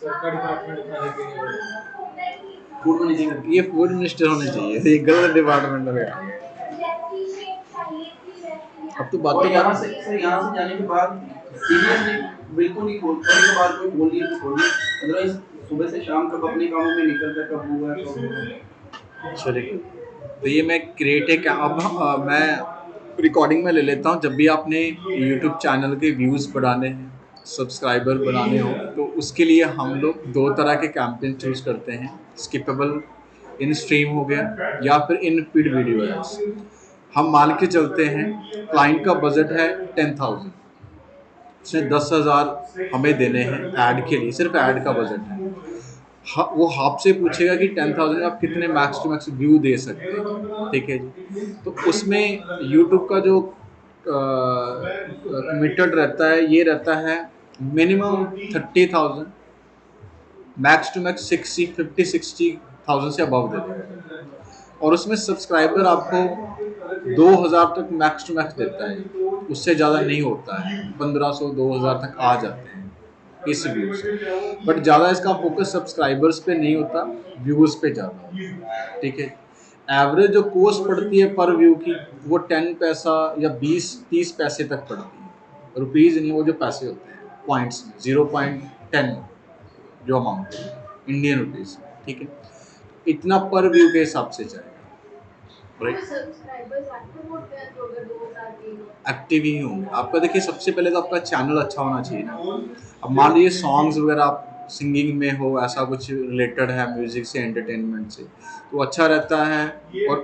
सबका डिपार्टमेंट खाने पीने फूड मिनिस्टर, ये फूड मिनिस्टर होने चाहिए, ये गलत डिपार्टमेंट हो गया। अब तो और बातों यहाँ बात। से सर, यहाँ से जाने के बाद सीरियसली बिल्कुल नहीं खोल, कभी कभार कोई बोल दिया तो छोड़िए, अदरवाइज सुबह से शाम तक अपने कामों में निकलता कब हुआ कब हुआ। चलिए, तो ये मैं क्रिएट एक अब मैं रिकॉर्डिंग में ले लेता हूँ। जब भी आपने यूट्यूब चैनल के व्यूज़ बढ़ाने हैं, सब्सक्राइबर बढ़ाने हो, तो उसके लिए हम लोग दो तरह के कैंपेन चूज करते हैं। स्किपेबल इन स्ट्रीम हो गया या फिर इन फीड वीडियो एड्स। हम मान के चलते हैं क्लाइंट का बजट है 10,000, उसने 10,000 हमें देने हैं ऐड के लिए, सिर्फ ऐड का बजट है। वो आपसे पूछेगा कि 10,000 में आप कितने मैक्स टू मैक्स व्यू दे सकते हैं, ठीक है जी। तो उसमें यूट्यूब का जो कमिटेड रहता है, ये रहता है मिनिमम 30,000, मैक्स टू मैक्स 60 से अबव दे देगा। और उसमें सब्सक्राइबर आपको 2,000 तक मैक्स टू मैक्स देता है, उससे ज़्यादा नहीं होता है। 1,500 2,000 तक आ जाते हैं इस व्यू से। बट ज़्यादा इसका फोकस सब्सक्राइबर्स पे नहीं होता, व्यूज़ पे ज़्यादा होता है, ठीक है। एवरेज जो कॉस्ट पड़ती है पर व्यू की, वो 10 पैसा या 20-30 पैसे तक पड़ती है। रुपीज़ नहीं, वो जो पैसे होते हैं पॉइंट्स, 0.10 जो अमाउंट है इंडियन रुपीज़, ठीक है। इतना पर व्यू के हिसाब से जाएगा, एक्टिव ही होंगे आपका। देखिए, सबसे पहले तो आपका चैनल अच्छा होना चाहिए ना। अब मान लीजिए सॉन्ग्स वगैरह आप सिंगिंग में हो, ऐसा कुछ रिलेटेड है म्यूजिक से, एंटरटेनमेंट से, तो अच्छा रहता है। और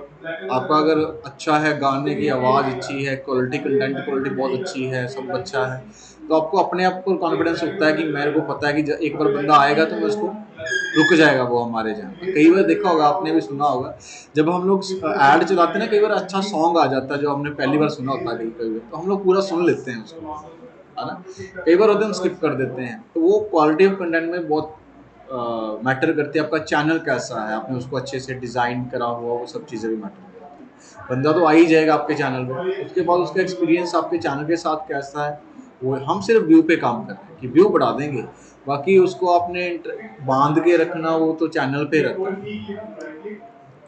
आपका अगर अच्छा है, गाने की आवाज़ अच्छी है, क्वालिटी, कंटेंट क्वालिटी बहुत अच्छी है, सब अच्छा है, तो आपको अपने आप को कॉन्फिडेंस होता है कि मेरे को पता है कि एक बार बंदा आएगा तो मैं उसको रुक जाएगा वो हमारे जहाँ। कई बार देखा होगा, आपने भी सुना होगा, जब हम लोग ऐड चलाते हैं ना, कई बार अच्छा सॉन्ग आ जाता है जो हमने पहली बार सुना होता है, कई कई बार तो हम लोग पूरा सुन लेते हैं उसको, है ना। कई बार होते हैं हम स्किप कर देते हैं, तो वो क्वालिटी ऑफ कंटेंट में बहुत मैटर करती है। आपका चैनल कैसा है, आपने उसको अच्छे से डिज़ाइन करा हुआ, वो सब चीज़ें भी मैटर करती हैं। बंदा तो आ ही जाएगा आपके चैनल पे, उसके बाद उसका एक्सपीरियंस आपके चैनल के साथ कैसा है, वो हम सिर्फ व्यू पे काम कर रहे हैं कि व्यू बढ़ा देंगे। बाकी उसको आपने बांध के रखना, वो तो चैनल पे रहता है।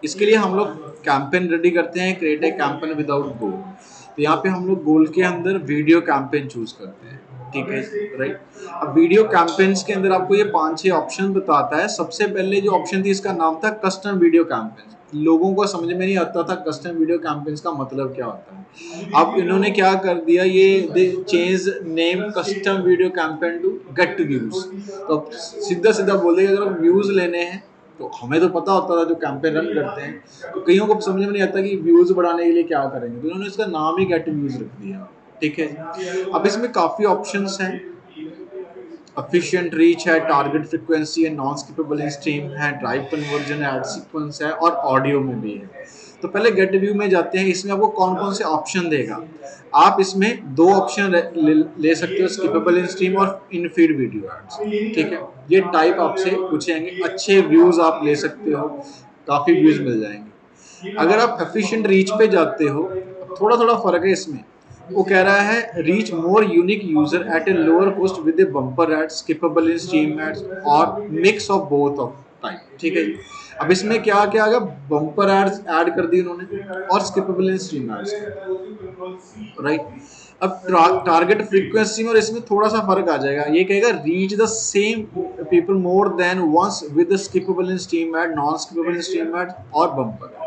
इसके लिए हम लोग कैंपेन रेडी करते हैं, क्रिएट ए कैंपेन विदाउट गोल। तो यहाँ पे हम लोग गोल के अंदर वीडियो कैंपेन चूज करते हैं, ठीक है, राइट। अब वीडियो कैंपेन्स के अंदर आपको ये 5-6 ऑप्शन बताता है। सबसे पहले जो ऑप्शन थी, इसका नाम था कस्टम वीडियो कैंपेन। लोगों को समझ में नहीं आता था कस्टम वीडियो कैंपेन्स का मतलब क्या होता है। अब इन्होंने क्या कर दिया, ये they change name custom video campaign to get views. तो अब सीधा सीधा बोल देगा, अगर व्यूज लेने हैं, तो हमें तो पता होता था जो कैंपेन रन करते हैं, तो कईयों को समझ में नहीं आता कि व्यूज बढ़ाने के लिए क्या करेंगे, तो उन्होंने इसका नाम ही गेट व्यूज रख दिया, ठीक है। अब इसमें काफ़ी ऑप्शंस हैं। एफिशिएंट रीच है, टारगेट फ्रीक्वेंसी है, नॉन स्किपेबल स्ट्रीम है, ड्राइव कन्वर्जन है, एड सीक्वेंस है, और ऑडियो में भी है। तो पहले गेट व्यू में जाते हैं। इसमें आपको कौन कौन से ऑप्शन देगा। आप इसमें दो ऑप्शन ले सकते हो, स्किपेबल इन स्ट्रीम और इन फीड वीडियो एड्स, ठीक है। ये टाइप आपसे पूछेंगे, अच्छे व्यूज आप ले सकते हो, काफ़ी व्यूज मिल जाएंगे। अगर आप एफिशिएंट रीच पे जाते हो, थोड़ा थोड़ा फर्क है इसमें। वो कह रहा है reach more unique user at a lower cost with a bumper ads, skippable in stream ads, और mix of both of type, ठीक है। अब इसमें क्या क्या आ गया, बम्पर एड्स ऐड कर दी उन्होंने, और skippable in stream ads, right. अब टारगेट फ्रीक्वेंसी में और इसमें थोड़ा सा फर्क आ जाएगा। ये कहेगा reach the same people more than once with skippable in stream ad, non skippable in stream ad, और बम्पर।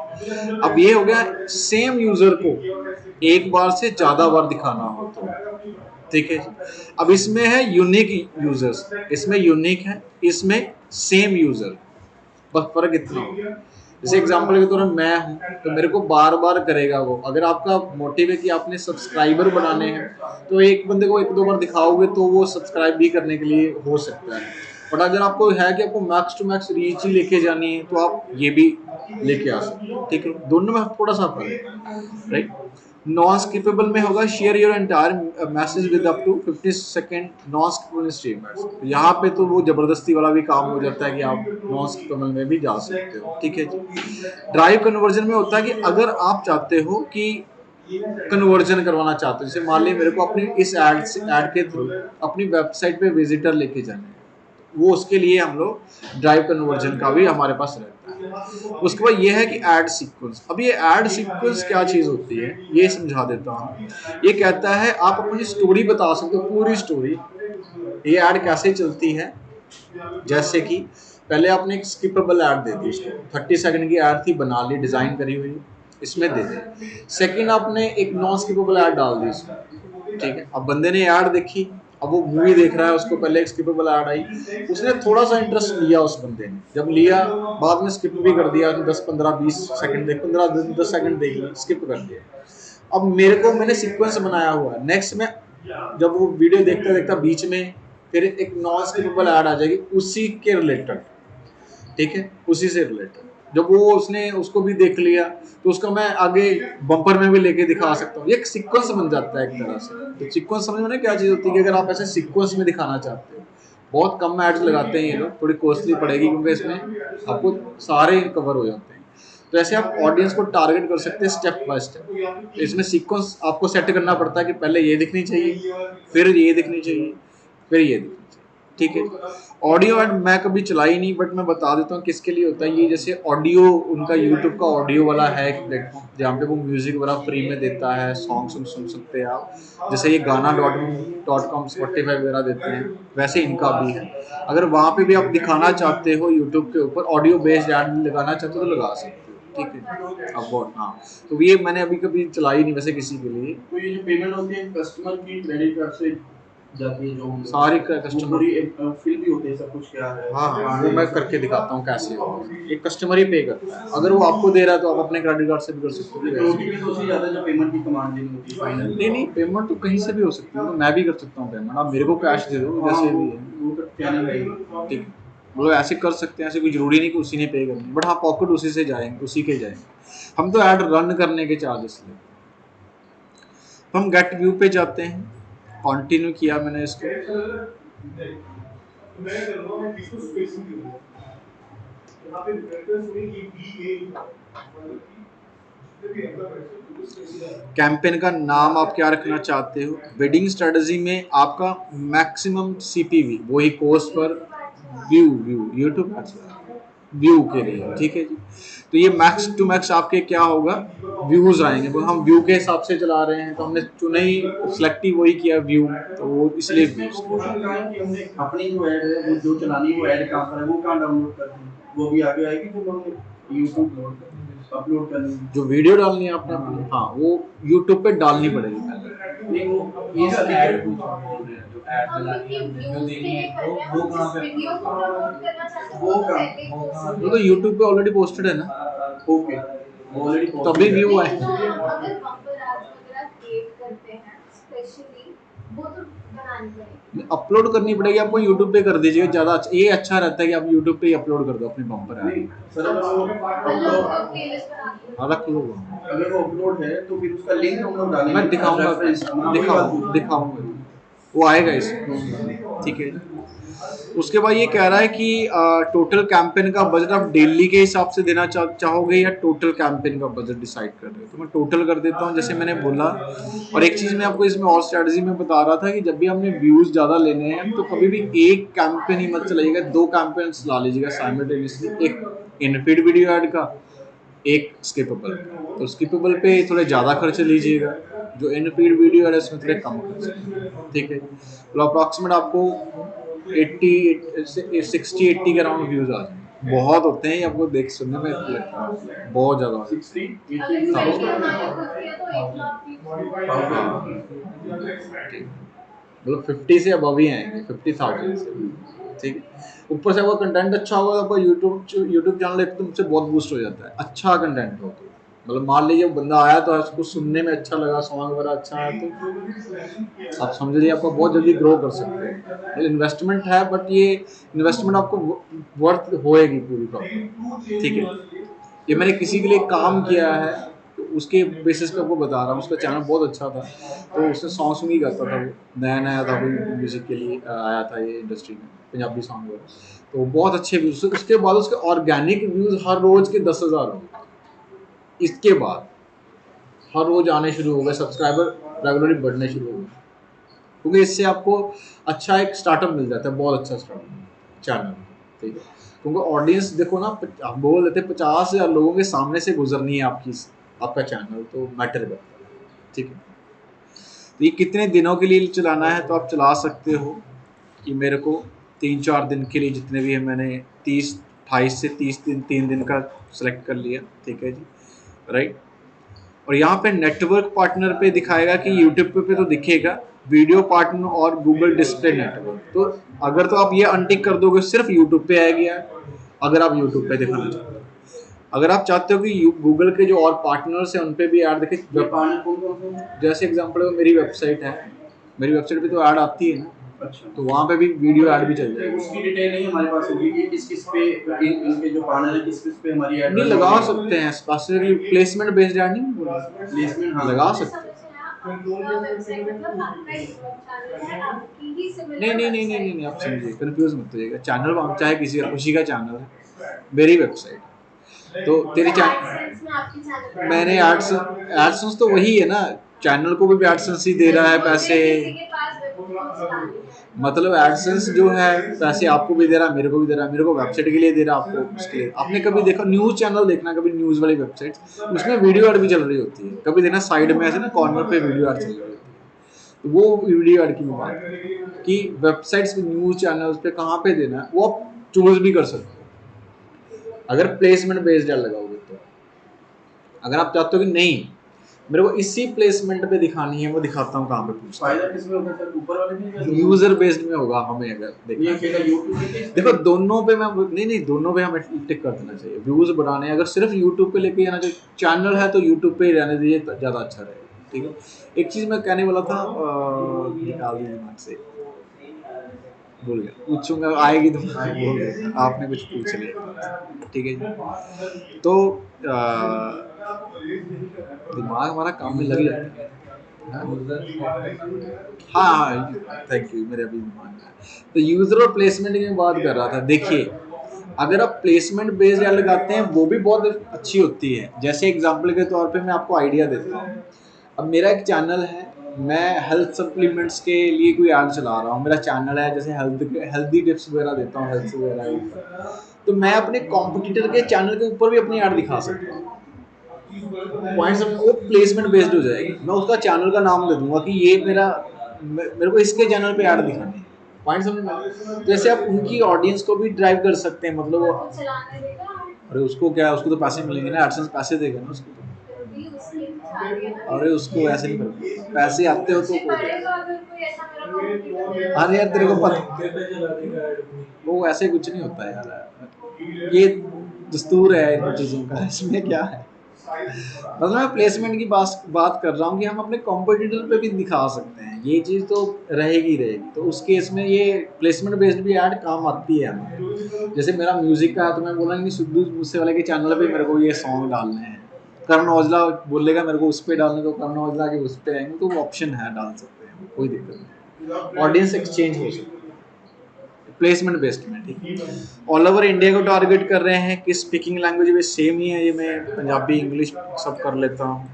अब ये हो गया सेम यूजर को एक बार से ज्यादा बार दिखाना हो तो, ठीक है। अब इसमें है यूनिक यूजर्स, इसमें यूनिक है, इसमें सेम यूजर, बस फर्क इतना हो। जैसे एग्जांपल के तौर पर मैं हूं, तो मेरे को बार बार करेगा वो। अगर आपका मोटिव है कि आपने सब्सक्राइबर बनाने हैं, तो एक बंदे को एक दो बार दिखाओगे तो वो सब्सक्राइब भी करने के लिए हो सकता है। बट अगर आपको है कि आपको मैक्स टू मैक्स रीच ही लेके जानी है, तो आप ये भी लेके आ सकते हो, ठीक है। दोनों में थोड़ा सा फर्क है, राइट। नॉन स्किपेबल में होगा share your entire message with up to 50 second non skippable stream. यहाँ पे तो वो जबरदस्ती वाला भी काम हो जाता है कि आप नॉन स्किपेबल में भी जा सकते हो, ठीक है जी। ड्राइव कन्वर्जन में होता है कि अगर आप चाहते हो कि कन्वर्जन करवाना चाहते हो, जैसे मान लीजिए मेरे को अपनी इस एड के थ्रू अपनी वेबसाइट पे विजिटर लेके जाना है, वो उसके लिए हम लोग ड्राइव कन्वर्जन का भी हमारे पास रहता है। उसके बाद ये है कि ऐड सीक्वेंस। अब ये ऐड सीक्वेंस क्या चीज़ होती है ये समझा देता हूँ। ये कहता है आप अपनी स्टोरी बता सकते हो, पूरी स्टोरी। ये ऐड कैसे चलती है, जैसे कि पहले आपने एक स्किपेबल ऐड दे दी उसको, 30 सेकंड की ऐड थी, बना ली, डिज़ाइन करी हुई, इसमें दे दी। सेकंड आपने एक नॉन स्किपेबल ऐड डाल दी इसमें, ठीक है। अब बंदे ने ऐड देखी, अब वो मूवी देख रहा है, उसको पहले एक स्किपेबल ऐड आई, उसने थोड़ा सा इंटरेस्ट लिया उस बंदे ने, जब लिया बाद में स्किप भी कर दिया, 10-15-20 सेकंड देख, 15-10 सेकंड देख लिया, स्किप कर दिया। अब मेरे को, मैंने सीक्वेंस बनाया हुआ है, नेक्स्ट में जब वो वीडियो देखता देखता बीच में फिर एक नॉन स्किपेबल ऐड आ जाएगी उसी के रिलेटेड, ठीक है, उसी से रिलेटेड। जब वो उसने उसको भी देख लिया तो उसका मैं आगे बम्पर में भी लेके दिखा सकता हूँ। ये एक सीक्वेंस बन जाता है एक तरह से। तो सीक्वेंस समझ में ना क्या चीज़ होती है कि अगर आप ऐसे सीक्वेंस में दिखाना चाहते हो, बहुत कम एड्स लगाते हैं ये लोग, थोड़ी कॉस्टली पड़ेगी क्योंकि इसमें आपको सारे कवर हो जाते हैं। तो ऐसे आप ऑडियंस को टारगेट कर सकते हैं स्टेप बाय स्टेप। तो इसमें सीक्वेंस आपको सेट करना पड़ता है कि पहले ये दिखनी चाहिए, फिर ये दिखनी चाहिए, फिर ये दिखनी चाहिए, ठीक है। ऑडियो एड मैं कभी चला ही नहीं, बट मैं बता देता हूँ किसके लिए होता है ये। जैसे ऑडियो, उनका यूट्यूब का ऑडियो वाला है एक प्लेटफॉर्म जहाँ पे वो म्यूजिक वगैरह फ्री में देता है, सॉन्ग सुन सकते हैं आप। जैसे ये गाना.com स्पॉटिफाई वगैरह देते हैं, वैसे इनका भी है। अगर वहाँ पे भी आप दिखाना चाहते हो यूट्यूब के ऊपर ऑडियो बेस्ड ऐड लगाना चाहते हो तो लगा सकते हो, ठीक है। अब बहुत, हाँ, तो ये मैंने अभी कभी चलाई नहीं वैसे किसी के लिए। तो ये जो पेमेंट होती है कस्टमर की क्रेडिट कार्ड से जाती है, जो सारी कस्टमर पूरी फिल भी होते हैं सब कुछ क्या है। हाँ, वो मैं करके दिखाता हूँ कैसे होगा। एक कस्टमर ही पे करता है, अगर वो आपको दे रहा है तो आप अपने क्रेडिट कार्ड से भी कर सकते हो। ओटीपी तो उससे ज्यादा जो पेमेंट की कमांड देनी होती है फाइनल। नहीं, पेमेंट तो कहीं से भी हो सकती है, तो मैं भी कर सकता हूँ पेमेंट। आप मेरे को कैश दे दो जैसे भी है, वो तो चैनल है, ठीक है। वो ऐसे कर सकते हैं, ऐसे कोई जरूरी नहीं कि उसी ने पे करनी, बट हाँ पॉकेट उसी से जाएंगे, उसी के जाएंगे। हम तो ऐड रन करने के चार्जेस लेते हैं। तो हम गेट व्यू पे जाते हैं, कंटिन्यू किया मैंने इसको। कैंपेन का नाम आप क्या रखना चाहते हो। वेडिंग स्ट्रेटजी में आपका मैक्सिमम सीपीवी, वही कोस्ट पर व्यू यूट्यूब व्यू के लिए, ठीक है जी। तो ये मैक्स टू मैक्स आपके क्या होगा, व्यूज आएंगे। तो हम व्यू के हिसाब से चला रहे हैं, तो हमने चुना ही, सिलेक्ट ही वही किया व्यू, तो वो इसलिए व्यूज। हमने अपनी जो ऐड है वो जो चलानी है वो ऐड कहाँ पर है, वो कहाँ डाउनलोड करनी है, वो भी आगे आएगी जब हमने यूट्यूब अपलोड करनी है। जो वीडियो डालनी है आपने अपनी, हाँ, वो यूट्यूब पे डालनी पड़ेगी पहले। नहीं वो ये सब ऐड जो ऐड चलानी है वीडियो देनी है वो कहाँ पे वो कहाँ, वो तो यूट्यूब पे ऑलरेडी पोस्टेड है ना, ओके वो ऑलरेडी तभी पॉसिबल व्यू है। आए। अपलोड करनी पड़ेगी आपको, यूट्यूब पे कर दीजिए ज़्यादा अच्छा, ये अच्छा रहता है कि आप यूट्यूब पे ही अपलोड कर दो अपनी बम्पर है। नहीं सर अगर वो अपलोड, हाँ, रख लो। अगर वो अपलोड है तो फिर उसका लिंक हम लोग डालेंगे, मैं दिखाऊंगा, रेफरेंस दिखाऊंगा, वो आएगा इसमें, ठीक है। उसके बाद ये कह रहा है कि टोटल कैंपेन का बजट आप डेली के हिसाब से देना चाहोगे या टोटल कैंपेन का बजट डिसाइड कर रहे हो। तो मैं टोटल कर देता हूँ जैसे मैंने बोला। और एक चीज़ मैं आपको इसमें और स्ट्रेटजी में बता रहा था कि जब भी हमने व्यूज़ ज़्यादा लेने हैं तो कभी भी एक कैंपेन ही मत चलाइएगा, 2 कैंपेन चला लीजिएगा साइमल्टेनियसली, एक इनफीड वीडियो ऐड का, एक स्किपेबल का। तो स्किपेबल पे थोड़े ज़्यादा खर्च लीजिएगा, जो इनफीड वीडियो है उसमें थोड़े कम खर्च, ठीक है। तो अप्रॉक्सीमेट आपको 60-80 के अराउंड व्यूज आ जाएंगे। बहुत होते हैं, आपको देख सुनने में लगता है बहुत ज़्यादा होते हैं। मतलब 50 से अबव ही आएंगे, 50,000 से, ठीक है। ऊपर से आपका कंटेंट अच्छा होगा तो आपका यूट्यूब चैनल एकदम से बहुत बूस्ट हो जाता है, अच्छा कंटेंट हो तो। मतलब मान लीजिए बंदा आया तो उसको सुनने में अच्छा लगा, सॉन्ग वगैरह अच्छा आया, तो आप समझ लीजिए आपको बहुत जल्दी ग्रो कर सकते हैं। इन्वेस्टमेंट है, बट ये इन्वेस्टमेंट आपको वर्थ होएगी पूरी प्रॉपर, ठीक है। ये मैंने किसी के लिए काम किया है तो उसके बेसिस पे आपको बता रहा हूँ। उसका चैनल बहुत अच्छा था, तो उसने सॉन्ग ही गाता था, वो नया नया था, कोई म्यूज़िक के लिए आया था ये इंडस्ट्री में, पंजाबी सॉन्ग वगैरह। तो बहुत अच्छे व्यूज़, उसके बाद उसके ऑर्गेनिक व्यूज़ हर रोज़ के 10,000 हो गए। इसके बाद हर रोज़ आने शुरू हो गए, सब्सक्राइबर रेगुलरली बढ़ने शुरू हो गए, क्योंकि इससे आपको अच्छा एक स्टार्टअप मिल जाता है, बहुत अच्छा स्टार्टअप। चैनल, ठीक है। क्योंकि ऑडियंस देखो ना, आप बोल देते 50,000 लोगों के सामने से गुजरनी है आपका चैनल, तो मैटर करता है, ठीक है। तो ये कितने दिनों के लिए चलाना है तो आप चला सकते हो कि मेरे को 3-4 दिन के लिए, जितने भी है, मैंने 28 से 30 दिन, 3 दिन का सेलेक्ट कर लिया, ठीक है जी, राइट। और यहाँ पे नेटवर्क पार्टनर पे दिखाएगा कि यूट्यूब पे तो दिखेगा वीडियो पार्टनर और गूगल डिस्प्ले नेटवर्क। तो अगर तो आप ये अनटिक कर दोगे सिर्फ यूट्यूब पे आएगा, अगर आप यूट्यूब पे दिखाना चाहते हो। अगर आप चाहते हो कि गूगल के जो और पार्टनर्स हैं उन पे भी ऐड दिखे, ये पार्टनर कौन कौन से हैं? जैसे एग्जांपल मेरी वेबसाइट है, मेरी वेबसाइट पे तो ऐड आती है ना, अच्छा, तो वहाँ पे भी वीडियो ऐड भी चल तो जाएगी। उसकी डिटेल नहीं हमारे पास होगी कि किस किस पे इनके जो पार्टनर है किस किस पे हमारी ऐड नहीं, लगा सकते हैं स्पेसिफिकली प्लेसमेंट बेस्ड ऐड नहीं बोला, प्लेसमेंट, हाँ लगा सकते हैं। नहीं, आप समझिए, कंफ्यूज मत होइएगा। चैनल आप चाहे किसी का, खुशी का चैनल है, मेरी वेबसाइट, तो तेरी चैनल मैंने एडसेंस तो वही है ना, चैनल को भी एडसेंस ही दे रहा है पैसे, मतलब एडसेंस जो है पैसे आपको भी दे रहा है, मेरे को भी दे रहा है, मेरे को वेबसाइट के लिए दे रहा है, आपको उसके लिए। आपने कभी देखा न्यूज़ चैनल देखना, कभी न्यूज़ वाली वेबसाइट, उसमें वीडियो ऐड भी चल रही होती है, कभी देखना साइड में ऐसे ना कॉर्नर पे वीडियो ऐड चल रही होती है, तो वो वीडियो ऐड की बात है कि वेबसाइट्स पे, न्यूज़ चैनल्स पे कहाँ पे देना है वो आप चूज भी कर सकते हो अगर प्लेसमेंट बेस्ड ऐड लगाओगे तो। अगर आप चाहते हो कि नहीं मेरे को इसी प्लेसमेंट पे दिखानी है, वो दिखाता हूँ कहाँ पे पूछता फायदा किसमें होगा सर, ऊपर वाले में या यूजर बेस्ड में होगा। हमें अगर देखना ये खेला यूट्यूब पे किस देखो दोनों पे मैं नहीं, दोनों पे हमें टिक कर देना चाहिए। व्यूज बढ़ाने अगर सिर्फ यूट्यूब पे लेके जाना चाहिए, चैनल है तो यूट्यूब पे ही रहने दीजिए, तो ज़्यादा अच्छा रहेगा, ठीक है। एक चीज़ मैं कहने वाला था, निकाल दी दिमाग से, भूल गया, पूछूंगा आएगी तो भूल गया, आपने कुछ पूछ लिया, ठीक है जी। तो दिमाग हमारा काम में लग जाता है। हाँ हाँ, थैंक यू, मेरे अभी दिमाग में आया। तो यूजर और प्लेसमेंट की मैं बात कर रहा था। देखिए अगर आप प्लेसमेंट बेस्ड ऐड लगाते हैं वो भी बहुत अच्छी होती है। जैसे एग्जांपल के तौर पे मैं आपको आइडिया देता हूँ। अब मेरा एक चैनल है, मैं हेल्थ सप्लीमेंट्स के लिए कोई ऐड चला रहा हूँ, मेरा चैनल है, जैसे हेल्दी टिप्स वगैरह देता हूँ, हेल्थ वगैरह के ऊपर, तो मैं अपने कॉम्पिटिटर के चैनल के ऊपर भी अपनी ऐड दिखा सकता हूँ। पॉइंट्स वो प्लेसमेंट बेस्ड हो जाएगी। मैं उसका चैनल का नाम दे दूंगा कि ये मेरे को इसके चैनल पे ऐड दिखानी है। पॉइंट समझ में? जैसे आप उनकी ऑडियंस को भी ड्राइव कर सकते हैं, मतलब अरे उसको क्या, उसको तो पैसे मिलेंगे ना, एडसेंस पैसे देगा ना उसको तो। अरे उसको ऐसे नहीं करना, पैसे आते हो तो अरे यार तेरे को पता, वो ऐसे कुछ नहीं होता है यार, ये दस्तूर है इन चीज़ों का, इसमें क्या है। मतलब मैं प्लेसमेंट की बात कर रहा हूँ कि हम अपने कॉम्पिटिटर पे भी दिखा सकते हैं, ये चीज़ तो रहेगी रहेगी। तो उस केस में ये प्लेसमेंट बेस्ड भी ऐड काम आती है हमें। जैसे मेरा म्यूजिक का है तो मैं बोला नहीं, सिद्धू मूसेवाले के चैनल पे मेरे को ये सॉन्ग डालने हैं, करण औजला बोलेगा मेरे को उस पर डालने, तो करण औजला के उस पर आएंगे, तो वो ऑप्शन है, डाल सकते हैं, कोई दिक्कत नहीं। ऑडियंस एक्सचेंज हो सकता है प्लेसमेंट बेस्ड में, ठीक है। ऑल ओवर इंडिया को टारगेट कर रहे हैं कि स्पीकिंग लैंग्वेज भी सेम ही है, ये मैं पंजाबी इंग्लिश सब कर लेता हूँ।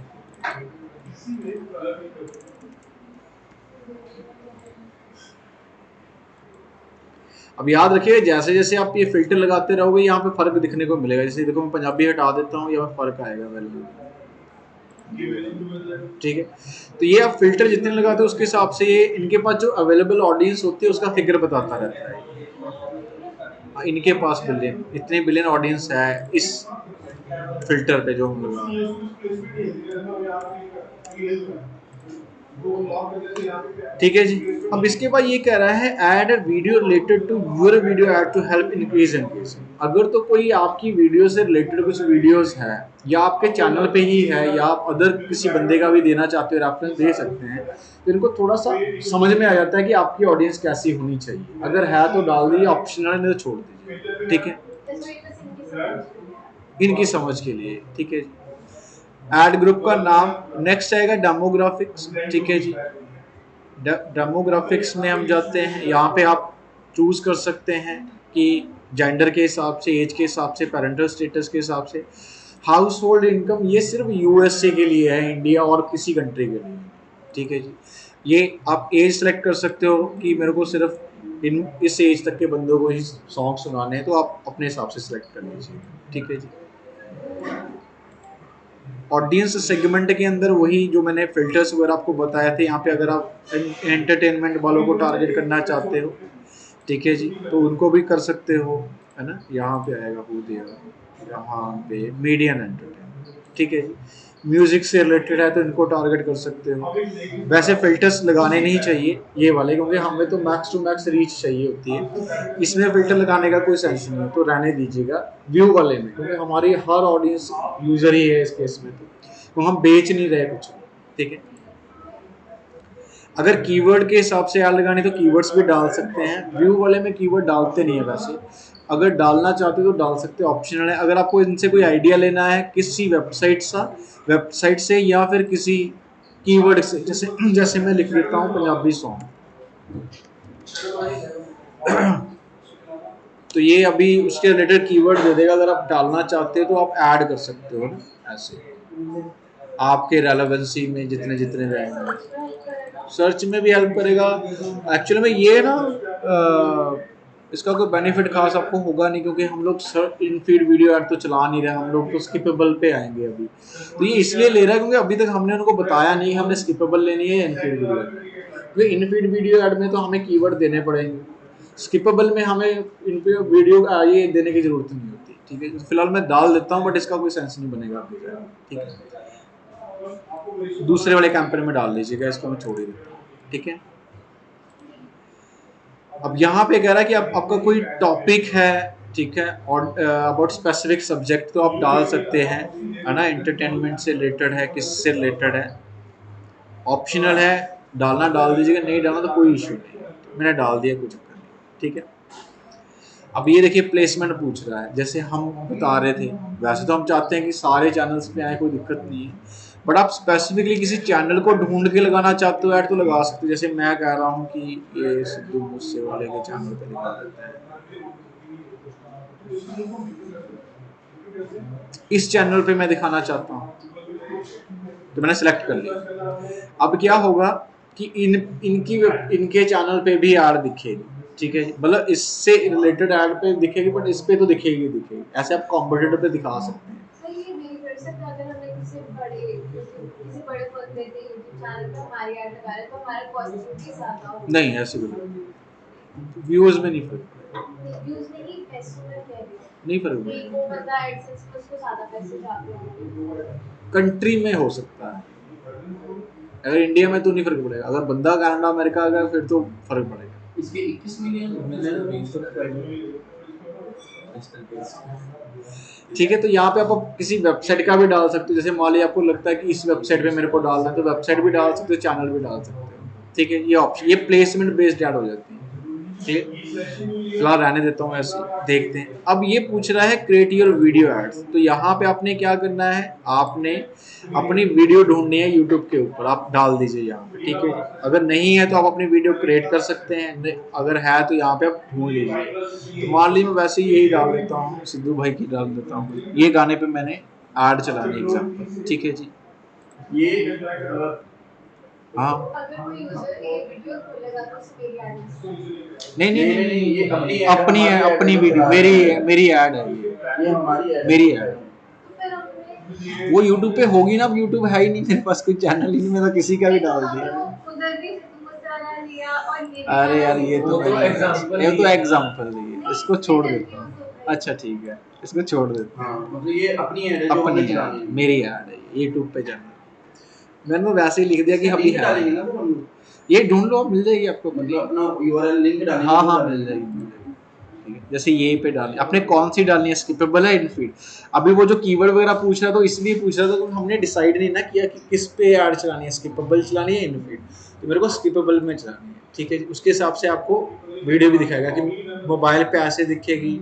अब याद रखिए जैसे जैसे आप ये फिल्टर लगाते रहोगे यहाँ पे फर्क दिखने को मिलेगा। जैसे देखो मैं पंजाबी हटा देता हूँ, यहाँ फर्क आएगा वैल्यू, ठीक है। तो ये आप फिल्टर जितने लगाते हो उसके हिसाब से ये इनके पास जो अवेलेबल ऑडियंस होती है उसका फिगर बताता रहता है। इनके पास बिलियन, इतने बिलियन ऑडियंस है इस फिल्टर पे जो हम लगा, ठीक है जी। अब इसके बाद ये कह रहा है add a video related to your video ad to help increase engagement. अगर तो कोई आपकी वीडियो से रिलेटेड कुछ वीडियोस है या आपके चैनल पे ही है या आप अदर किसी बंदे का भी देना चाहते हो, रेफरेंस दे सकते हैं, तो इनको थोड़ा सा समझ में आ जाता है कि आपकी ऑडियंस कैसी होनी चाहिए। अगर है तो डाल दीजिए, ऑप्शनल नहीं तो छोड़ दीजिए, ठीक है, इनकी समझ के लिए, ठीक है। एड ग्रुप का नाम नेक्स्ट आएगा डेमोग्राफिक्स, ठीक है जी। डेमोग्राफिक्स में हम जाते हैं, यहाँ पे आप चूज कर सकते हैं कि जेंडर के हिसाब से, एज के हिसाब से, पेरेंटल स्टेटस के हिसाब से। हाउस होल्ड इनकम ये सिर्फ यूएसए के लिए है, इंडिया और किसी कंट्री के लिए, ठीक है जी। ये आप एज सेलेक्ट कर सकते हो कि मेरे को सिर्फ इन इस एज तक के बंदों को ही सॉन्ग सुनाने हैं, तो आप अपने हिसाब से सिलेक्ट कर लीजिए, ठीक है जी। ऑडियंस सेगमेंट के अंदर वही जो मैंने फिल्टर्स वगैरह आपको बताए थे, यहाँ पे अगर आप एंटरटेनमेंट वालों को टारगेट करना चाहते हो, ठीक है जी, तो उनको भी कर सकते हो, है ना। यहाँ पे आएगा हो दिया, यहाँ पे मीडियन एंटरटेनमेंट, ठीक है जी। म्यूजिक से रिलेटेड है तो इनको टारगेट कर सकते हो। वैसे फिल्टर्स लगाने नहीं चाहिए ये वाले, क्योंकि हमें तो मैक्स टू मैक्स रीच चाहिए होती है, इसमें फिल्टर लगाने का कोई सेंस नहीं है, तो रहने दीजिएगा व्यू वाले में, क्योंकि हमारी हर ऑडियंस यूजर ही है इस केस में, तो हम बेच नहीं रहे कुछ, ठीक है। अगर कीवर्ड के हिसाब से ऐड लगानी तो कीवर्ड्स भी डाल सकते हैं, व्यू वाले में कीवर्ड डालते नहीं है वैसे, अगर डालना चाहते हो तो डाल सकते हो, ऑप्शनल है। अगर आपको इनसे कोई आइडिया लेना है किसी वेबसाइट से या फिर किसी कीवर्ड से, जैसे जैसे मैं लिख लेता हूँ पंजाबी सॉन्ग, तो ये अभी उसके रिलेटेड कीवर्ड दे देगा, अगर आप डालना चाहते हो तो आप ऐड कर सकते हो ना, ऐसे आपके रेलेवेंसी में जितने जितने रहेंगे, सर्च में भी हेल्प करेगा। एक्चुअली में ये ना इसका कोई बेनिफिट खास आपको होगा नहीं, क्योंकि हम लोग इन फीड वीडियो ऐड तो चला नहीं रहे, हम लोग तो स्किपेबल पे आएंगे अभी, तो ये इसलिए ले रहा है क्योंकि अभी तक हमने उनको बताया नहीं हमने स्किपेबल लेनी है इन फीड वीडियो, क्योंकि इन फीड वीडियो ऐड में तो हमें कीवर्ड देने पड़ेंगे, स्किपेबल में हमें इन पे वीडियो ये देने की जरूरत नहीं होती, ठीक है। फिलहाल मैं डाल देता हूँ, बट इसका कोई सेंस नहीं बनेगा अभी, ठीक है। दूसरे वाले कैंपेन में डाल लीजिएगा, इसको मैं छोड़ ही देता हूँ, ठीक है। अब यहाँ पे कह रहा है कि आपका कोई टॉपिक है, ठीक है, और अबाउट स्पेसिफिक सब्जेक्ट, तो आप डाल सकते हैं, है ना, एंटरटेनमेंट से रिलेटेड है, किससे रिलेटेड है, ऑप्शनल है, डालना डाल दीजिएगा, नहीं डालना तो कोई इशू नहीं, मैंने डाल दिया, कुछ नहीं, ठीक है। अब ये देखिए प्लेसमेंट पूछ रहा है, जैसे हम बता रहे थे, वैसे तो हम चाहते हैं कि सारे चैनल्स पे आए, कोई दिक्कत नहीं है, बट आप स्पेसिफिकली किसी चैनल को ढूंढ के लगाना चाहते हो ऐड, तो लगा सकते हो, जैसे मैं कह रहा हूँ कि ये सिद्धू मूसे वाले के चैनल पे लगा देते हैं, इस चैनल पे मैं दिखाना चाहता हूँ, तो मैंने सेलेक्ट कर लिया। अब क्या होगा कि इनके चैनल पे भी ऐड दिखेगी, ठीक है, मतलब इससे रिलेटेड ऐड पे दिखेगी, बट इस पे तो दिखेगी, ऐसे आप कॉम्पिटिटर पे दिखा सकते हैं। सर ये नहीं कर सकते अगर हमें किसी बड़े बंदे के यूट्यूब चैनल पे हमारी ऐड लगा रहे हैं तो हमारा कॉस्ट भी ज्यादा होगा। नहीं ऐसे भी व्यूअर्स में नहीं फर्क पड़ेगा, व्यूज में ही पैसों में कह रही हूँ नहीं फर्क कि पड़ेगा, वो बंदा एडसेंस में उसको ज्यादा पैसे जाते होंगे। कंट्री में हो सकता है, अगर इंडिया में तो नहीं फर्क पड़ेगा, अगर बंदा कनाडा अमेरिका आ गया फिर तो फर्क पड़ेगा। इसके 21 मिलियन मिलियन 20 सब्सक्राइबर, ठीक है, तो यहाँ पे आप किसी वेबसाइट का भी डाल सकते हो, जैसे मान लीजिए आपको लगता है कि इस वेबसाइट पे मेरे को डालना है, तो वेबसाइट भी डाल सकते हो, चैनल भी डाल सकते हो, ठीक है। ये ऑप्शन, ये प्लेसमेंट बेस्ड ऐड हो जाती है, ठीक है। फिलहाल रहने देता हूँ ऐसे, देखते हैं। अब ये पूछ रहा है क्रिएट योर वीडियो एड्स, तो यहाँ पे आपने क्या करना है, आपने अपनी वीडियो ढूंढनी है यूट्यूब के ऊपर, आप डाल दीजिए यहाँ पे, ठीक है। अगर नहीं है तो आप अपनी वीडियो क्रिएट कर सकते हैं, अगर है तो यहाँ पे आप ढूंढ लीजिए। तो मान लीजिए मैं वैसे ही यही डाल देता हूँ, सिद्धू भाई की डाल देता हूँ, ये गाने पे मैंने ऐड चलानी एग्जाम्पल, ठीक है जी। ये हाँ अगर कोई यूजर ये वीडियो खोलेगा तो उसे मेरी ऐड नहीं, ये अपनी है, अपनी वीडियो, मेरी ऐड है ये हमारी है, मेरी ऐड। तो फिर हमने वो यूट्यूब पे होगी ना, अब यूट्यूब है ही नहीं मेरे पास, कोई चैनल ही नहीं, मैं तो किसी का भी डाल हमने दिया। वो उधर भी मुझसे वाला लिया और ये भी अरे यार डाला, ये तो वो तो मैंने एग्जाम्पल ये तो ही है। एग्जाम्पल है, इसको छोड़ देता हूँ, अच्छा ठीक है, इसको छोड़ देता हाँ मतलब ये अपनी ऐड है हूँ, जो अपनी हमें चलानी ऐड, है। मेरी ऐड है, यूट्यूब पे जाना, मैंने वो वैसे ही लिख दिया कि अभी लिंक डालेंगे ना है, तो हम ये ढूंढ लो, मिल जाएगी आपको, मतलब अपना यूआरएल लिंक डालेंगे हाँ तो हाँ डालेंगे। मिल जाएगी, ठीक है। जैसे ये पे डालनी, आपने कौन सी डालनी है, स्किपेबल है इनफीड। अभी वो जो कीवर्ड वगैरह पूछ रहा था, तो इसलिए पूछ रहा था क्योंकि हमने डिसाइड नहीं ना किया कि किस पे ऐड चलानी है, स्किपेबल चलानी है इनफीड, तो मेरे को स्किपेबल में चलानी है, ठीक है। उसके हिसाब से आपको वीडियो भी दिखाएगा कि मोबाइल पे ऐसे दिखेगी,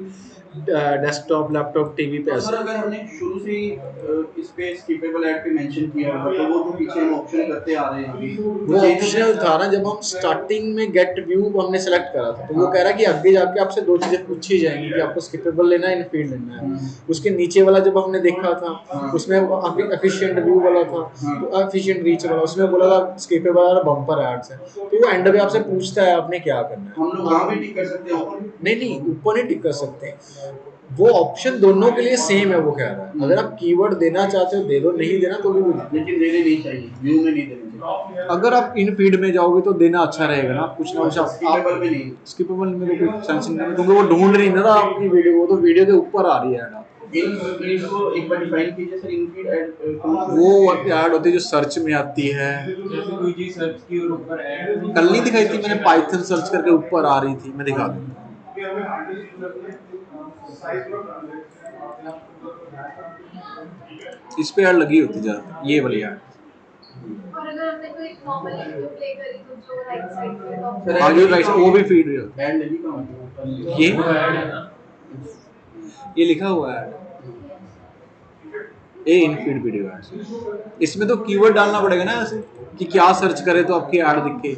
डेस्कटॉप लैपटॉप टीवी पे तो ऐसे। सर अगर हमने शुरू से ही इस पे स्किपेबल ऐड पे मेंशन किया होगा तो वो जो पीछे हम ऑप्शन करते आ रहे हैं अभी वो चेंज हो ऑप्शनल जाएगा। था ना, जब हम स्टार्टिंग में गेट व्यू हमने सेलेक्ट करा था, तो वो कह रहा है कि आगे जाके आपसे दो चीजें पूछी जाएंगी कि आपको स्किपेबल लेना है, इन फीड लेना है। उसके नीचे वाला जब हमने देखा था उसमें एफिशिएंट व्यू वाला था, तो एफिशिएंट रीच वाला, उसमें बोला था स्किपेबल और बम्पर एड्स है। तो वो एंड पे आपसे पूछता है आपने क्या करना है। हम लोग वहाँ भी टिक कर सकते हैं ऊपर। नहीं नहीं, ऊपर नहीं टिक कर सकते, वो ऑप्शन दोनों के लिए सेम है। वो कह रहा है अगर आप कीवर्ड देना चाहते हो दे दो, नहीं देना तो भी कोई दिक्कत लेकिन देने नहीं चाहिए, व्यू में नहीं देने चाहिए। नहीं। अगर आप इन फीड में जाओगे तो देना अच्छा रहेगा ना, कुछ ना कुछ स्किपेबल में नहीं। स्किपेबल में तो कुछ सेंस नहीं है, क्योंकि वो ढूंढ नहीं रहा आपकी वीडियो, वो तो वीडियो के ऊपर आ रही है ऐड आपको। इन को एक बार डिफाइन कीजिए सर, इन फीड ऐड वो ऐड होती है जो सर्च में आती है। जैसे कोई चीज सर्च की और ऊपर ऐड कल नहीं दिखाई थी मैंने, पाइथन सर्च करके ऊपर आ रही थी, मैं दिखा देता हूँ। इस पे ऐड लगी होती ज्यादा, ये वाली ऐड। और अगर हमने कोई नॉर्मल वीडियो प्ले करी तो जो राइट साइड पे टॉप सर, आगे राइट वो भी फीड रही होती ऐड लगी कहाँ होती है। ये वो ऐड है ना। ये लिखा हुआ है ए इन फीड वीडियो एड्स। इसमें तो कीवर्ड डालना पड़ेगा ना ऐसे कि क्या सर्च करे तो आपकी ऐड दिखे,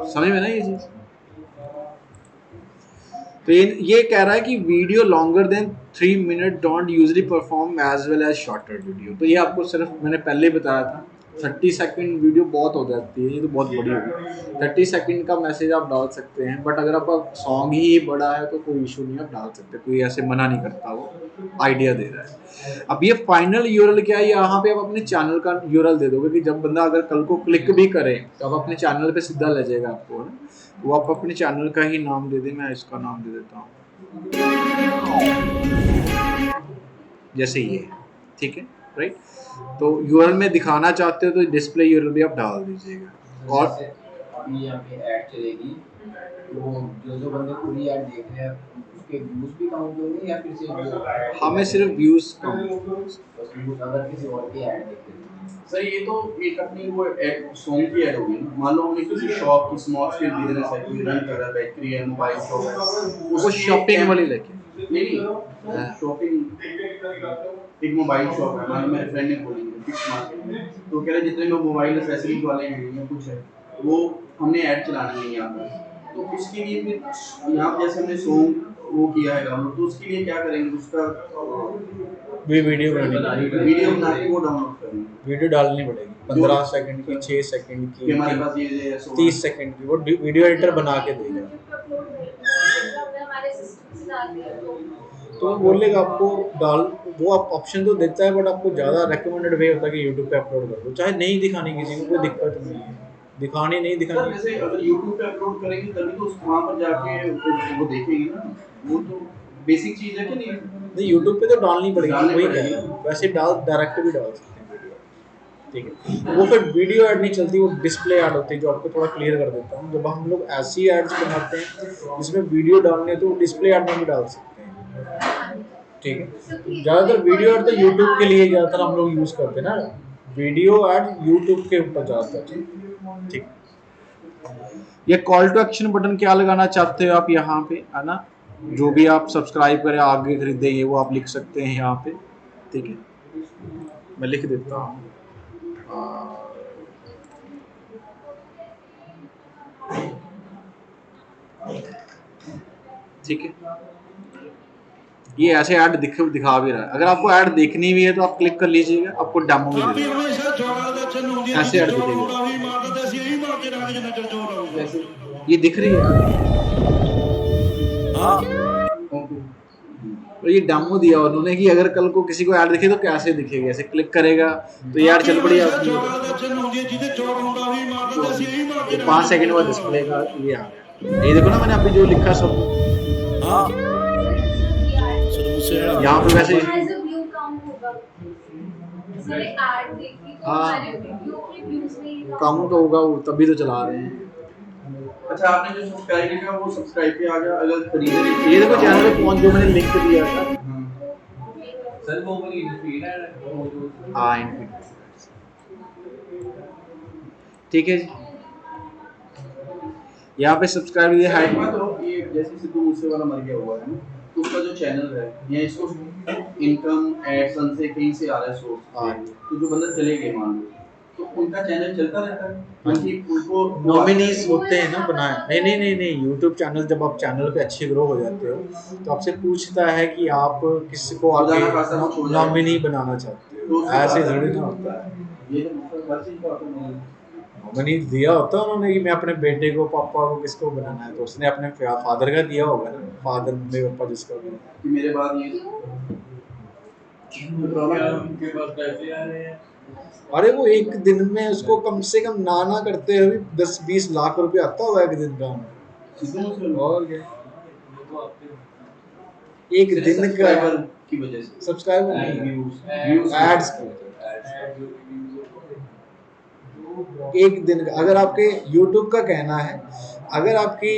समझ में ना ये चीज। तो ये कह रहा है कि video longer than 3 minute don't usually perform as well as shorter video. तो ये आपको सिर्फ मैंने पहले ही बताया था, 30 सेकंड वीडियो बहुत हो जाती है, ये तो बहुत बड़ी होगी। 30 सेकंड का मैसेज आप डाल सकते हैं, बट अगर आपका सॉन्ग ही बड़ा है तो कोई इशू नहीं, आप डाल सकते, कोई ऐसे मना नहीं करता, वो आइडिया दे रहा है। अब ये फाइनल यूआरएल क्या है, यहाँ पे आप अपने चैनल का यूआरएल दे दोगे कि जब बंदा अगर कल को क्लिक भी करे तो आप अपने चैनल पे सीधा ले जाएगा आपको, है ना। वो आप अपने चैनल का ही नाम दे दें, मैं इसका नाम दे देता हूँ जैसे ये है, ठीक है, राइट। तो यूआरएल में दिखाना चाहते हो तो डिस्प्ले यूआरएल भी आप डाल दीजिएगा। और अभी यहाँ पे ऐड चलेगी, वो जो बंदे पूरी ऐड देख रहे हैं उसके व्यूज भी काउंट होंगे या फिर सिर्फ हमें सिर्फ व्यूज काउंट। बस व्यूज अगर किसी और की ऐड देख रहे हैं। सर ये तो एक अपनी वो ऐड सॉन्ग की ऐड होगी ना। मान लो हमने किसी शॉप की स्मॉल स्केल बिजनेस है, कोई रन कर रहा है, बेकरी है, मोबाइल शॉप है, वो शॉपिंग वाली लेके नहीं शॉपिंग, एक मोबाइल शॉप है, मान लो मेरे फ्रेंड ने खोली है फिक्स मार्केट, तो कह रहे जितने लोग मोबाइल एक्सेसरीज वाले हैं या कुछ है वो हमने ऐड चलानी है यहाँ पर। तो उसके लिए फिर यहाँ पर जैसे हमने सॉन्ग वो किया है डाउनलोड, तो उसके लिए क्या करेंगे, उसका भी वीडियो बनानी, वीडियो बना के वो डाउनलोड करेंगे। वीडियो डालनी पड़ेगी 15 सेकंड की, 6 सेकंड कि की, हमारे पास ये 30 सेकंड की, वो वीडियो एडिटर बना के देगा। यूट्यूब पे अपलोड करेंगे हमने हमारे सिस्टम से डाल दिया तो वो बोलेगा आपको डाल, वो आप ऑप्शन तो देता है, बट आपको ज़्यादा रेकमेंडेड वे होता है कि यूट्यूब पे अपलोड कर दो, चाहे नहीं दिखानी किसी को, कोई दिक्कत नहीं है, दिखानी नहीं सर दिखानी। जैसे अगर YouTube पे अपलोड करेंगे तभी तो वहाँ पर जाके वो देखेंगे ना, वो तो बेसिक चीज है कि नहीं। नहीं यूट्यूब पे तो डालनी पड़ेगी, डालनी वही पड़ेगी। कह रहा हूँ। वैसे डाल डायरेक्ट भी डाल सकते हैं वीडियो, ठीक है। वो फिर वीडियो ऐड नहीं चलती, वो डिस्प्ले ऐड होती है, जो आपको थोड़ा क्लियर कर देता हूँ। जब हम लोग ऐसी एड्स बनाते हैं जिसमें वीडियो डालने है तो वो डिस्प्ले ऐड में भी डाल सकते हैं, ठीक है। ज़्यादातर वीडियो ऐड तो यूट्यूब के लिए ज़्यादातर हम लोग यूज़ करते हैं ना, वीडियो ऐड यूट्यूब के ऊपर ज़्यादातर, ठीक। ये कॉल टू एक्शन बटन क्या लगाना चाहते हो आप यहाँ पे, है ना, जो भी आप सब्सक्राइब करें आगे खरीदे ये वो आप लिख सकते हैं यहाँ पे, ठीक है। मैं लिख देता हूँ, ठीक है। ये ऐसे ऐड दिखा भी रहा है। अगर आपको ऐड देखनी भी है तो आप क्लिक कर लीजिएगा, आपको डेमो भी दे देगा, ऐसे ऐड दिखेगा, ये दिख रही है। और ये डेमो दिया उन्होंने कि अगर कल को किसी को ऐड दिखे तो कैसे दिखेगी, ऐसे क्लिक करेगा तो यार चल पड़ी आपकी, 5 सेकंड बाद डिस्प्ले का ये आ गया। ये देखो ना मैंने अभी जो लिखा सब, यहाँ पे वैसे एज अ व्यू काउंट होगा। किसी ने ऐड देखी तो हाँ। हमारे वीडियो के व्यूज में ये काउंट होगा, वो तभी तो चला रहे हैं। अच्छा आपने जो सब्सक्राइब किया वो सब्सक्राइब पे आ गया, अगर खरीदे ये देखो चैनल पे पहुंच, जो मैंने लिंक दिया था। सर वो वाली फीड है वो जो हाँ इनफिट, ठीक है जी। यहाँ पे सब्सक्राइब ये है, तो ये जैसे सिद्धू मूसे वाला मर गया हुआ है ना, उसका जो चैनल है या इसको इनकम एडसन से कहीं से आ रहा है हाँ सोर्स, जी। तो जो बंदा चले गए मान लो, तो उनका चैनल चलता रहता है हाँ जी। क्योंकि उनको नॉमिनीज होते हैं ना बनाए। नहीं नहीं नहीं नहीं, यूट्यूब चैनल जब आप चैनल पे अच्छे ग्रो हो जाते हो तो आपसे पूछता है कि आप किसको खुदा आगे ना खास्ता कुछ हो जाए नॉमिनी बनाना चाहते तो हो, उसको ऐसे आता थोड़ी है। ना होता है। ये तो मतलब हर चीज का होता है। नॉमिनी दिया होता है उन्होंने कि मैं अपने बेटे को, पापा को किसको बनाना है, तो उसने अपने फादर का दिया होगा ना, फादर मम्मी पापा जिसका भी। कि मेरे बाद ये उनके पास पैसे आ रहे हैं। अरे वो एक दिन में उसको कम से कम ना करते हुए 10-20 लाख रुपए आता होगा एक दिन का। सीधे मुझे और क्या, एक दिन का सब्सक्राइबर की वजह से सब्सक्राइबर व्यूज नहीं, व्यूज एड्स की वजह से। एक दिन का, अगर आपके YouTube का कहना है, अगर आपकी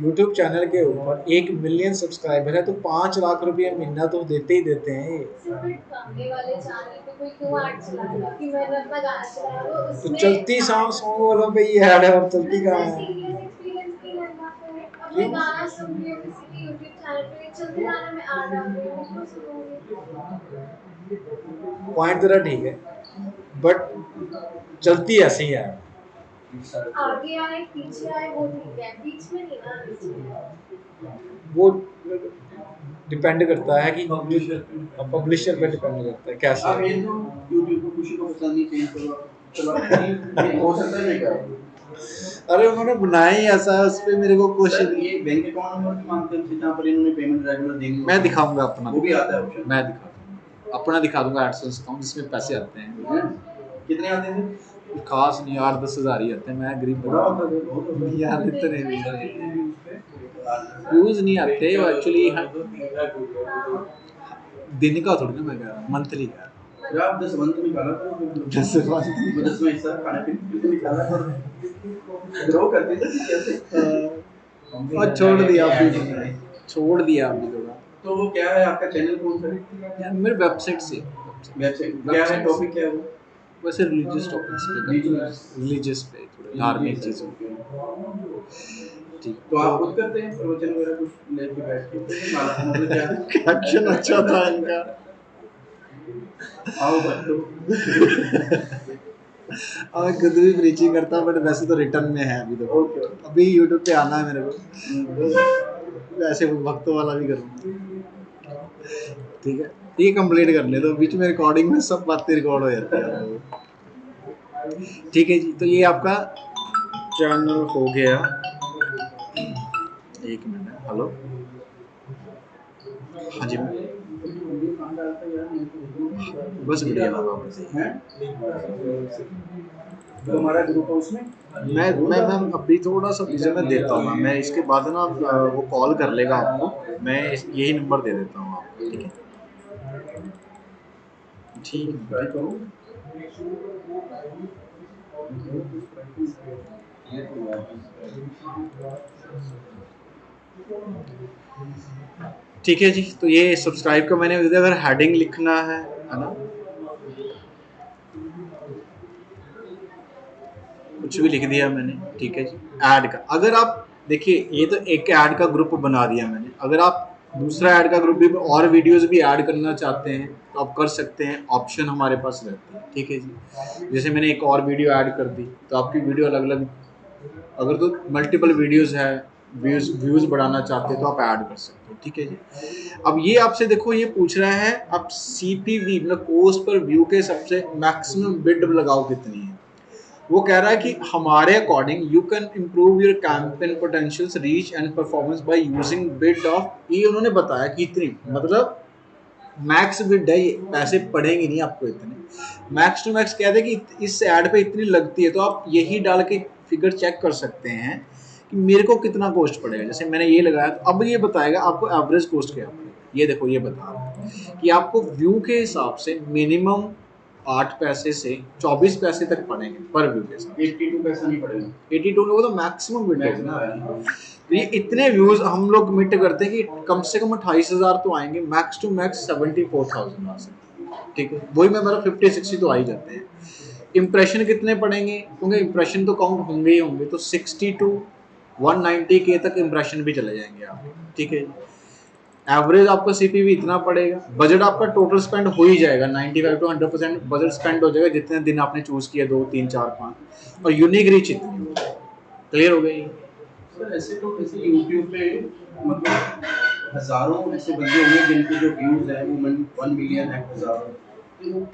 YouTube चैनल के ऊपर 1 मिलियन सब्सक्राइबर है तो 5 लाख रुपए महीना तो देते ही देते हैं ये। सिर्फ गाने वाले चैनल पे कोई क्यों ऐड चलाएगा कि मैंने अपना गाना चलाया वो तो उसमें चलती सॉन्ग वालों पे ये ऐड है और चलती कहाँ है? सीरियस एक्सपीरियंस नहीं करना फिर अब मैं क्यों? गाना सुन रही हूँ किसी के यूट्यूब चैनल पे चलते गाने में ऐड आ रही है मैं क्यों सुनूंगी। पॉइंट तेरा ठीक है, बट चलती ऐसे ही है। आगे आए पीछे आए वो ठीक है बीच में नहीं ना आनी चाहिए। वो डिपेंड करता है कि पब्लिशर पे डिपेंड करता है कैसे आप ये तो यूट्यूब को खुशी को पसंद नहीं चेंज करो, चलो ये हो सकता है मैं क्या अरे उन्होंने बनाया ही ऐसा है, उस पे मेरे को कुछ सर ये बैंक अकाउंट नंबर भी मांगते हैं जहाँ पर इन्होंने पेमेंट रेगुलर देनी होती मैं है। दिखाऊंगा अपना, वो भी आता है ऑप्शन मैं दिखा दूंगा अपना, दिखा दूंगा एडसेंस अकाउंट जिसमें पैसे आते हैं। कितने आते थे? कुछ खास नहीं, 8-10 हज़ार ही आते हैं, मैं गरीब बड़ा बंदा होता था बहुत होता हूँ। था। यार इतने भी हाँ। व्यूज नहीं आते वो एक्चुअली, दिन का थोड़ी ना मैं कह रहा हूँ, मंथली का। अरे आप 10 मंथ निकाला करो, 10 वो 10वां हिस्सा खाने पीने के लिए निकाला करो, ग्रो करते थे कैसे। और छोड़ दिया अभी, छोड़ दिया अभी थोड़ा। तो वो क्या है आपका चैनल कौन सा है? यार मेरे वेबसाइट से, वेबसाइट क्या है, टॉपिक क्या है वो? वैसे रिलीजियस टॉपिक्स पे करता हूँ, रिलीजियस पे थोड़े धार्मिक चीज़ों पे। ठीक तो आप खुद करते हैं प्रवचन वगैरह कुछ लेके बैठ के मतलब क्या कैप्शन अच्छा था इनका। आओ बच्चों और खुद भी प्रीचिंग करता हूँ, बट वैसे तो रिटर्न में है अभी तो। ओके अभी यूट्यूब पे आना है मेरे को, वैसे वो भक्तों वाला भी करूँगा। ठीक है, ये कंप्लीट कर ले तो बीच में रिकॉर्डिंग में सब बातें रिकॉर्ड हो जाती है। ठीक है जी, तो ये आपका चैनल हो गया। एक मिनट, हेलो, हाँ जी, बस बढ़िया होगा, आप बताइए। तो हमारा ग्रुप है उसमें मैं अभी थोड़ा सा बिजी, मैं देता हूँ मैं इसके बाद ना वो कॉल कर लेगा आपको, मैं यही नंबर दे देता हूँ आपको, ठीक है? ठीक ट्राई करो। ठीक है जी, तो ये सब्सक्राइब का मैंने अगर हेडिंग लिखना है ना, कुछ भी लिख दिया मैंने, ठीक है जी। ऐड का, अगर आप देखिए ये तो एक ऐड का ग्रुप बना दिया मैंने, अगर आप दूसरा ऐड का ग्रुप भी और वीडियोस भी ऐड करना चाहते हैं तो आप कर सकते हैं, ऑप्शन हमारे पास रहती है, ठीक है जी। जैसे मैंने एक और वीडियो ऐड कर दी तो आपकी वीडियो अलग अलग, अगर तो मल्टीपल वीडियोस है, व्यूज बढ़ाना चाहते हैं तो आप ऐड कर सकते हो, ठीक है जी। अब ये आपसे देखो, ये पूछ रहा है आप CPV मतलब कोस्ट पर व्यू के सबसे मैक्सिमम बिड लगाओ कितनी है। वो कह रहा है कि हमारे according you can improve your campaign potentials reach and performance by using bid of, ये उन्होंने बताया कि इतनी, मतलब मैक्स बिड है, ये पैसे पड़ेंगे नहीं आपको इतने, मैक्स टू मैक्स कहते हैं कि इस ऐड पे इतनी लगती है, तो आप यही डाल के फिगर चेक कर सकते हैं कि मेरे को कितना कॉस्ट पड़ेगा। जैसे मैंने ये लगाया तो अब ये बताएगा आपको एवरेज कॉस्ट क्या पड़ेगा। ये देखो, ये बता रहा है कि आपको व्यू के हिसाब से मिनिमम 8 पैसे से 24 पैसे तक पड़ेंगे पर व्यू के साथ। 82 पैसा नहीं पड़ेगा, 82 वो तो मैक्सिमम बिड होगा ना। तो ये इतने व्यूज हम लोग कमिट करते हैं कि कम से कम 28,000 तो आएंगे, मैक्स टू मैक्स 74,000 आ सकते हैं, ठीक है। वही मैं मतलब 50-60 तो आ ही जाते हैं। इम्प्रेशन कितने पड़ेंगे, क्योंकि इम्प्रेशन तो काउंट होंगे ही होंगे, तो 60 to 190K तक इम्प्रेशन भी चले जाएंगे आपके, ठीक है। एवरेज आपका सीपीवी इतना पड़ेगा, बजट आपका टोटल स्पेंड हो ही जाएगा 95 to 100% बजट स्पेंड हो जाएगा जितने दिन आपने चूज किया 2 3 4 5 और यूनिक रीच इतनी क्लियर हो गई। सर ऐसे तो ऐसे यूट्यूब पे मतलब हजारों ऐसे बंदे होंगे जिनके जो व्यूज है वो 1 मिलियन है, हजारों। यूट्यूब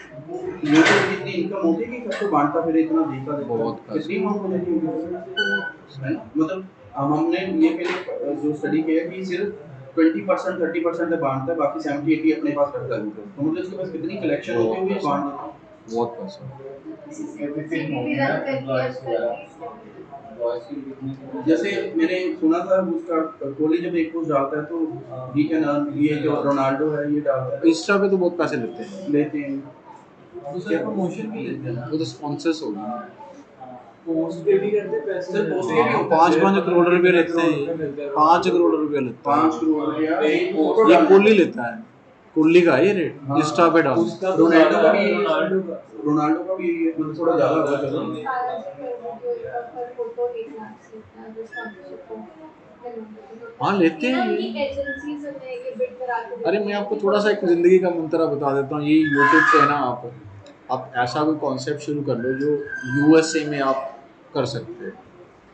की इतनी इनकम होती है कि सबको बांटता फिर इतना देखा देता है। बहुत पैसा। कितनी अमाउंट हो जाती होगी है ना, मतलब हमने ये पहले जो स्टडी किया कि सिर्फ 20% 30% है बांटता है, बाकी 70-80 अपने पास रखता है। तो मतलब इसके पास कितनी कलेक्शन होती होगी बांट देता है। बहुत पैसा। सीपीवी रन करके जैसे मैंने सुना था उसका कोहली जब एक पोस्ट डालता है तो ही कैन अर्न, ये जो रोनाल्डो है ये डालता है इंस्टा पे तो बहुत पैसे लेते हैं, लेते हैं, उसके प्रमोशन भी लेते हैं। वो तो स्पॉन्सर्स हो गए। पोस्ट पे भी करते पैसे। सर, पोस्ट पे भी होता है। 5-5 करोड़ रुपए लेते हैं, 5 करोड़ रुपए लेते 5 हैं। करोड़ रुपया एक ये फोटो कोहली लेता है, कोहली का ये रेट हाँ। इंस्टा पे डाल। उसका तो रोनाल्डो का भी रोनाल्डो का रोनाल्डो का भी मतलब थोड़ा ज्यादा होगा चलो। सारा जो पर फोटो 1 लाख से इतना जो स्पॉन्सरशिप को हाँ लेते हैं ये ये। एजेंसीज में ये बिड करा के अरे मैं आपको थोड़ा सा एक जिंदगी का मंत्र बता देता हूँ, ये यूट्यूब पे है ना, आप ऐसा कोई कॉन्सेप्ट शुरू कर लो जो यूएसए में आप कर सकते हैं।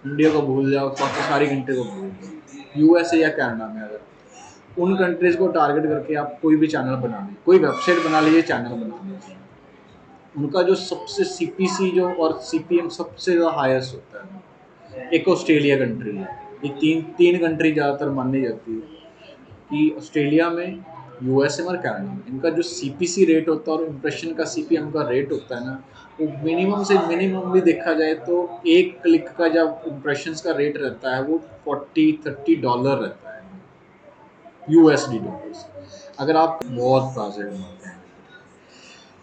इंडिया को भूल जाओ, बाकी सारी कंट्री को भूल जाओ, यूएसए या कनाडा में अगर उन कंट्रीज को टारगेट करके आप कोई भी चैनल बना लीजिए, कोई वेबसाइट बना लीजिए, चैनल बना लीजिए, उनका जो सबसे सीपीसी जो और सीपीएम सबसे ज़्यादा हाईएस्ट होता है। एक ऑस्ट्रेलिया कंट्री है, ये तीन कंट्री ज़्यादातर मानी जाती है कि ऑस्ट्रेलिया में, यूएसए में और कनाडा में इनका जो सीपीसी रेट होता है और इम्प्रेशन का सीपीएम का रेट होता है ना, वो मिनिमम से मिनिमम भी देखा जाए तो एक क्लिक का जब इम्प्रेशंस का रेट रहता है वो $40-30 रहता है यूएसडी डॉलर्स। अगर आप बहुत पैसे कमाते हैं,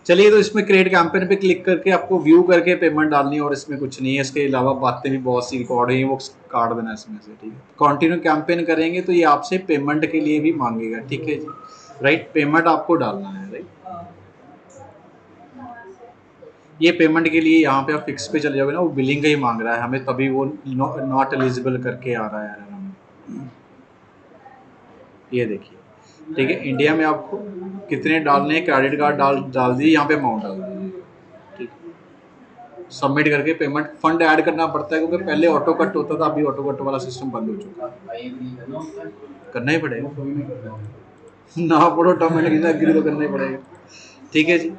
चलिए तो इसमें क्रिएट कैंपेन पे क्लिक करके आपको व्यू करके पेमेंट डालनी है और इसमें कुछ नहीं है, इसके अलावा बातें भी बहुत सी रिकॉर्ड हुई हैं, वो काट देना इसमें से, ठीक है। कंटिन्यू कैंपेन करेंगे तो ये आपसे पेमेंट के लिए भी मांगेगा, ठीक है जी, राइट, पेमेंट आपको डालना है, राइट। ये पेमेंट के लिए यहाँ पे आप फिक्स पे चले जाओगे ना, वो बिलिंग का ही मांग रहा है हमें, तभी वो नॉट एलिजिबल करके आ रहा है हमें। ये देखिए, ठीक है, इंडिया में आपको कितने डालने हैं, क्रेडिट कार्ड डाल दिए, यहाँ पे अमाउंट डाल दीजिए, ठीक है। सबमिट करके पेमेंट फंड ऐड करना पड़ता है क्योंकि पहले ऑटो कट होता था, अभी ऑटो कट वाला सिस्टम बंद हो चुका है, करना ही पड़ेगा ना, पढ़ो टर्म एंड एग्री तो करना ही पड़ेगा, ठीक है जी।